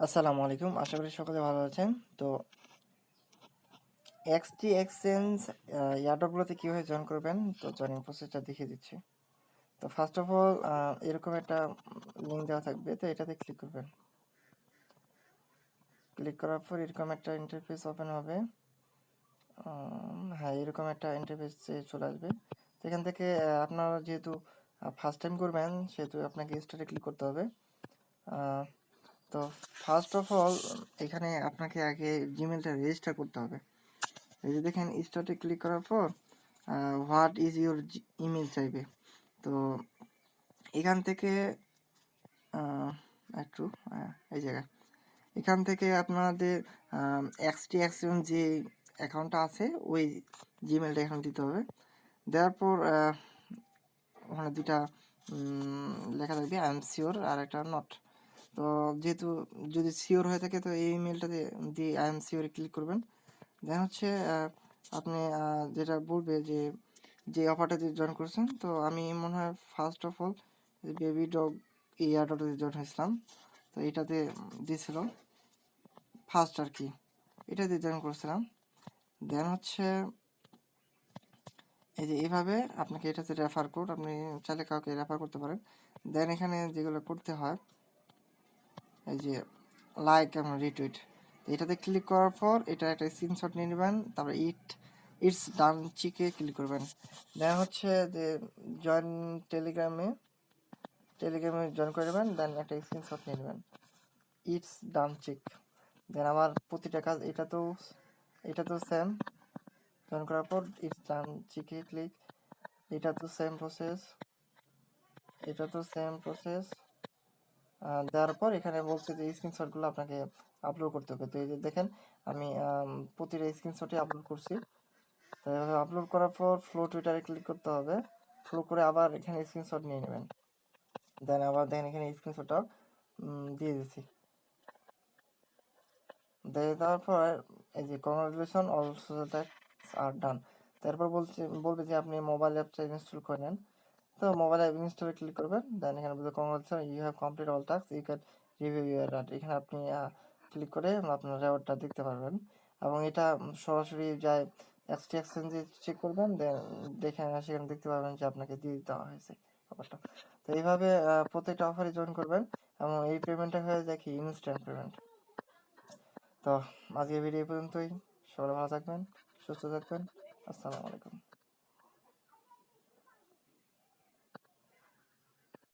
আসসালামু আলাইকুম, আশা করি সকলে ভালো আছেন। তো এক্সটি এক্সচেঞ্জ এয়ারড্রপগুলোতে কীভাবে জয়েন করবেন, তো জয়েনিং প্রসেসটা দেখিয়ে দিচ্ছি। তো ফার্স্ট অফ অল এরকম একটা লিঙ্ক দেওয়া থাকবে, তো এটাতে ক্লিক করবেন। ক্লিক করার পর এরকম একটা ইন্টারফেস ওপেন হবে। হ্যাঁ, এরকম একটা ইন্টারফেস চলে আসবে। তো এখান থেকে আপনারা যেহেতু ফার্স্ট টাইম করবেন, সেহেতু আপনাকে স্টার্টে ক্লিক করতে হবে। তো ফার্স্ট অফ অল এখানে আপনাকে আগে জিমেলটা রেজিস্টার করতে হবে। এই যে দেখেন, স্টার্টে ক্লিক করার পর হোয়াট ইজ ইউর ইমেল চাইবে। তো এখান থেকে একটু এই জায়গায় এখান থেকে আপনাদের এক্সটি এক্সচেঞ্জ যে অ্যাকাউন্টটা আছে ওই জিমেলটা এখানে দিতে হবে। দেওয়ার পর ওখানে দুটা লেখা থাকবে আই এম শিওর আর একটা নট। তো যেহেতু যদি শিওর হয়ে থাকে তো এই ইমেলটাতে দিয়ে আই এম শিওরে ক্লিক করবেন। দেন হচ্ছে আপনি যেটা বলবে যে অফারটাতে জয়েন করছেন। তো আমি মনে হয় first of all baby dog এয়ারড্রপটাতে জয়েন হয়েছিলাম। তো এটাতে দিয়েছিল ফার্স্ট আর কি, এটাতে জয়েন করছিলাম। দেন হচ্ছে এই যে এইভাবে আপনাকে এটাতে রেফার কোড, আপনি চাইলে কাউকে রেফার করতে পারেন। দেন এখানে যেগুলো করতে হয়, এই যে লাইক এবং রিটুইট, এটাতে ক্লিক করার পর এটা একটা স্ক্রিনশট নিয়ে নেবেন। তারপরে ইটস ডান চিকে ক্লিক করবেন। দেন হচ্ছে যে জয়েন টেলিগ্রামে জয়েন করে নেবেন। দেন একটা স্ক্রিনশট নিয়ে নেবেন, ইটস ডান চিক। দেন আমার প্রতিটা কাজ এটা তো সেম। জয়েন করার পর ইটস ডান চিকে ক্লিক, এটা তো সেম প্রসেস। দেওয়ার পর এখানে বলছে যে স্ক্রিনশটগুলো আপনাকে আপলোড করতে হবে। তো এই যে দেখেন, আমি প্রতিটা স্ক্রিনশটই আপলোড করছি। তো এভাবে আপলোড করার পর ফ্লো টুইটারে ক্লিক করতে হবে। ফ্লো করে আবার এখানে স্ক্রিনশট নিয়ে নেবেন। দেন আবার দেখেন এখানে স্ক্রিনশটটা দিয়ে দিচ্ছি। দিয়ে দেওয়ার পর এই যে কংগ্রাচুলেশন অল সোশ্যাল ট্যাক্স আর ডান। তারপর বলবে যে আপনি মোবাইল অ্যাপটা ইনস্টল করে নেন। তো মোবাইল অ্যাপ ইনস্টলে ক্লিক করবেন। দেন এখানে বলবে congratulation you have complete all task, you can review your reward. এখানে আপনি ক্লিক করে আপনার রেওয়ার্ডটা দেখতে পারবেন। এবং এটা সরাসরি যায় এক্সটি এক্সচেঞ্জে চেক করবেন। দেন সেখানে দেখতে পারবেন যে আপনাকে দিয়ে দেওয়া হয়েছে অফারটা। তো এইভাবে প্রত্যেকটা অফারে জয়েন করবেন এবং এই পেমেন্টটা হয়ে যায় কি ইনস্ট্যান্ট পেমেন্ট। তো আজকের ভিডিও পর্যন্তই। সবাই ভালো থাকবেন, সুস্থ থাকবেন। আসসালামু আলাইকুম।